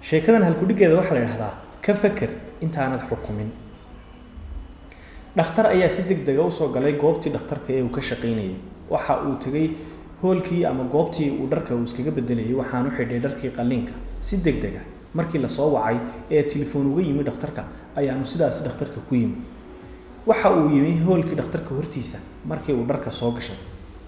sheekadan halkudhigeeda waxaa la yidhahdaa ka feker intaanad xukumin. dhakhtar ayaa si degdega usoo galay goobtii dhakhtarka ee uu ka shaqaynayay. waxa uu tegay hoolkii ama goobtii uu dharka uu iskaga bedelayay, waxaanu xidhay dharkii qalliinka si degdega. markii la soo wacay ee telefoon uga yimi dhakhtarka ayaanu sidaas dhakhtarka ku yimi. waxa uu yimi hoolkii dhakhtarka hortiisa markii uu dharka soo gashay.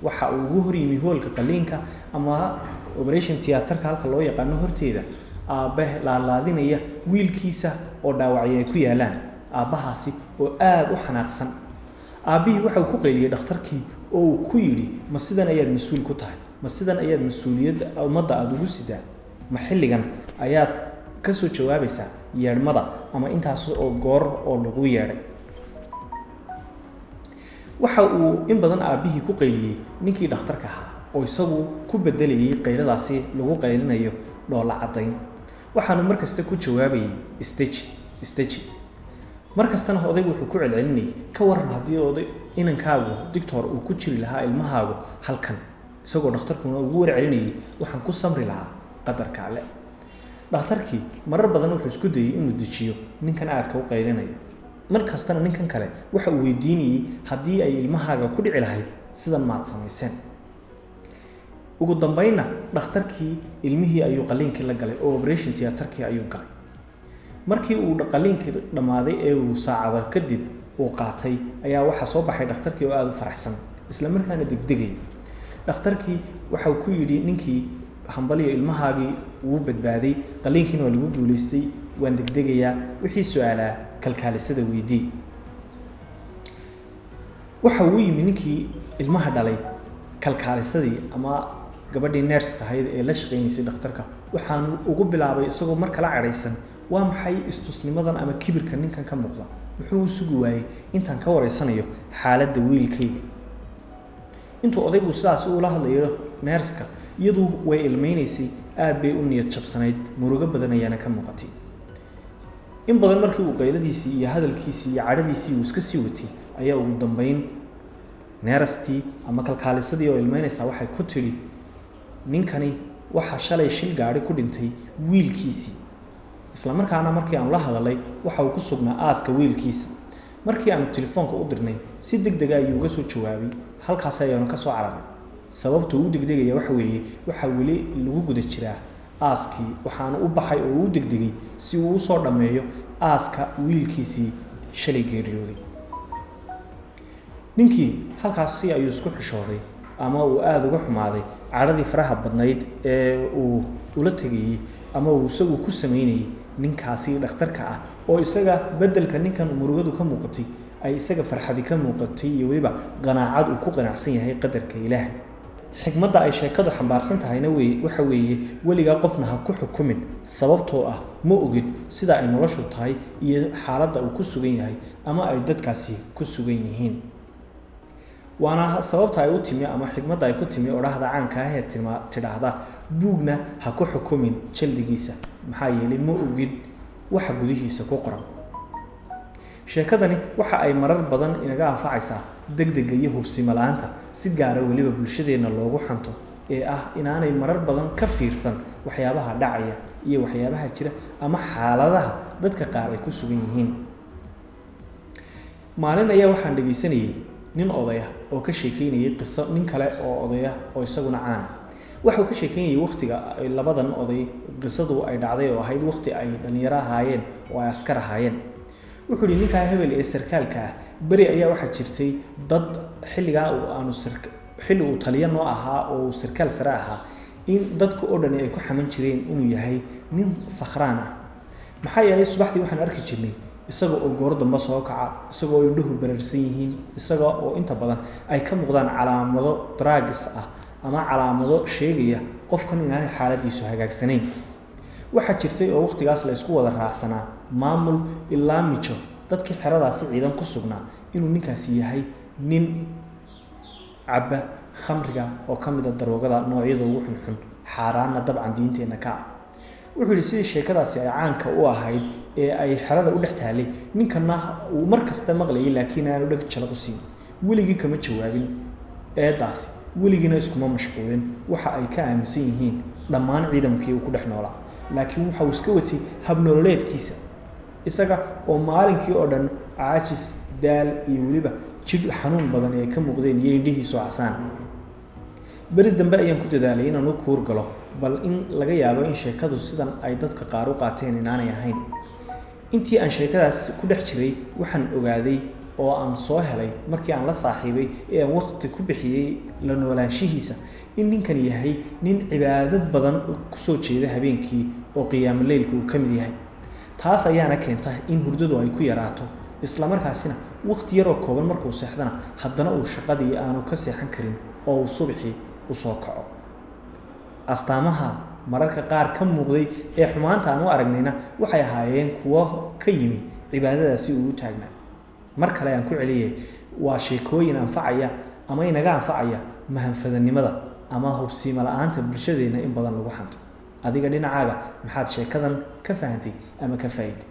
waxa uu ugu hor yimi hoolka qalliinka ama operation theaterka halka loo yaqaano horteeda aabe laalaadinaya wiilkiisa oo dhaawacay ay ku yaalaan. aabahaasi oo aad u xanaaqsan. aabihii waxa uu ku qayliyay dhakhtarkii oo uu ku yidhi, ma sidan ayaad mas-uul ku tahay? ma sidan ayaad mas-uuliyadda ummadda aada ugu sidaa? ma xilligan ayaad ka soo jawaabaysaa yeedhmada ama intaas oo goor oo lagu yeedhay? waxa uu in badan aabihii ku qayliyey ninkii dhakhtarka ahaa oo isagu ku bedelayay qayladaasi lagu qaylinayo dhoolla caddayn. waxaanu markasta ku jawaabayay isteji. markastana odaygu wuxuu ku celcelinayay, ka waran haddii oday inankaagu doctor uu ku jiri lahaa ilmahaagu halkan, isagoo dhakhtarkuna ugu warcelinayay, waxaan ku samri lahaa qadarka alle. dhakhtarkii marar badan wuxuu isku dayay inuu dejiyo ninkan aadka u qaylinaya. markastana ninkan kale waxa uu weydiinayay haddii ay ilmahaaga ku dhici lahayd sidan maad samayseen. ugu dambeynna dhakhtarkii ilmihii ayuu qalliinkii la galay oo operation theaterkii ayuu galay. markii uu qalliinkii dhammaaday ee uu saacado kadib uu qaatay ayaa waxaa soo baxay dhakhtarkii oo aada u faraxsan isla markaana degdegay. dhakhtarkii waxa uu ku yidhi ninkii, hambaliyo ilmahaagii wuu badbaaday, qalliinkiina waa lagu guulaystay, waan degdegayaa, wixii su-aalaa kalkaalisada weydii. waxa uu yimi ninkii ilmaha dhalay kalkaalisadii ama gabadhii neerska ahayd ee la shaqaynaysay dhakhtarka. waxaanu ugu bilaabay isagoo mar kala cadhaysan, waa maxay istusnimadan ama kibirka ninkan ka muuqda? muxuu u sugi waayey intaan ka wareysanayo xaaladda wiilkayga? intuu odaygu sidaas ula hadlayo neerska, iyadu way ilmeynaysay, aad bay u niyad jabsanayd, murugo badan ayaana ka muuqatay. in badan markii uu qayladiisii iyo hadalkiisii iyo cadhadiisii uu iska sii watay ayaa ugu dambeyn neerastii ama kalkaalisadii oo ilmeynaysaa waxay ku tidhi, ninkani waxaa shalay shil gaadhi ku dhintay wiilkiisii. isla markaana markii aanu la hadalay waxa uu ku sugnaa aaska wiilkiisa. markii aanu telefoonka u dirnay si degdega ayuu uga soo jawaabay, halkaas ayaanu ka soo cararay. sababta uu degdegaya waxa weeye waxaa weli lagu guda jiraa aaskii, waxaana u baxay oo u degdegay si uu usoo dhammeeyo aaska wiilkiisii shalay geeriyooday. ninkii halkaasi ayuu isku xishooday ama uu aada uga xumaaday cadhadii faraha badnayd ee uu ula tegayey ama uu isagu ku samaynayay ninkaasi dhakhtarka ah, oo isaga bedelka ninkan murugadu ka muuqatay ay isaga farxadi ka muuqatay iyo weliba qanaacad uu ku qanacsan yahay qadarka ilaahay. xikmadda ay sheekadu xambaarsan tahayna waxa weeye weligaa qofna ha ku xukumin, sababtoo ah ma ogid sida ay noloshu tahay iyo xaaladda uu ku sugan yahay ama ay dadkaasi ku sugan yihiin. waana sababta ay u timi ama xikmadda ay ku timi odhahda caanka ah ee tidhaahda, buugna ha ku xukumin jaldigiisa, maxaa yeelay ma ogid waxa gudihiisa ku qoran. sheekadani waxa ay marar badan inaga anfacaysaa degdega iyo hubsimo la'aanta, si gaara weliba bulshadeenna loogu xanto, ee ah inaanay marar badan ka fiirsan waxyaabaha dhacaya iyo waxyaabaha jira ama xaaladaha dadka qaar ay ku sugan yihiin. maalin ayaa waxaan dhegaysanayay nin odaya oo ka sheekeynayay qiso nin kale oo odaya oo isaguna caana. waxa uu ka sheekeynayay waqtiga ay labadan oday qisadu ay dhacday oo ahayd waqti ay dhalinyaro ahaayeen oo ay askar ahaayeen. wuxuu yidhi ninkaa hebel ee sarkaalka ah, beri ayaa waxaa jirtay dad xilligaa xilli uu taliya noo ahaa oo uu sarkaal sare ahaa, in dadka oo dhani ay ku xaman jireen inuu yahay nin sakhraan ah. maxaa yeelay subaxdii waxaan arki jirnay isaga oo goor dambe soo kaca, isaga oo indhuhu bararsan yihiin, isaga oo inta badan ay ka muuqdaan calaamado drugs ah ama calaamado sheegaya qofkan inaanay xaaladiisu hagaagsanayn. waxaa jirtay oo waqtigaas la isku wada raacsanaa maamul ilaa mijo dadkii xeradaasi ciidan ku sugnaa inuu ninkaasi yahay nin cabba khamriga oo ka mid a daroogada noocyada ugu xunxun, xaaraanna dabcan diinteenna ka ah. wuxuu yidhi sidii sheekadaasi ay caanka u ahayd ee ay xerada u dhex taallay, ninkana uu mar kasta maqlayay laakiin aanu dheg jala ku siin. weligii kama jawaabin eedaasi, weligiina iskuma mashquulin waxa ay ka aaminsan yihiin dhammaan ciidankii uu ku dhex noolaa. laakiin waxa uu iska watay hab nololeedkiisa isaga oo maalinkii oo dhan caajis daal iyo weliba jidh xanuun badan ay ka muuqdeen iyo indhihiisu casaan beri dambe ayaan ku dadaalay inaan u kuur galo bal in laga yaabo in sheekadu sidan ay dadka qaar u qaateen inaanay ahayn intii aan sheekadaas ku dhex jiray waxaan ogaaday oo aan soo helay markii aan la saaxiibay ee aan waqti ku bixiyay la noolaanshihiisa in ninkan yahay nin cibaado badan ku soo jeeda habeenkii oo qiyaam leylku uu ka mid yahay taas ayaana keenta in hurdadu ay ku yaraato isla markaasina waqti yar oo kooban markuu seexdana haddana uu shaqadii aanu ka seexan karin oo uu subaxii u soo kaco astaamaha mararka qaar ka muuqday ee xumaanta aan u aragnayna waxay ahaayeen kuwo ka yimi cibaadadaasi uu u taagnaa mar kale aan ku celiyay waa sheekooyin anfacaya ama inaga anfacaya mahanfadanimada ama hubsiimo la'aanta bulshadeena in badan lagu xanto adiga dhinacaaga maxaad sheekadan ka fahantay ama ka faa'iiday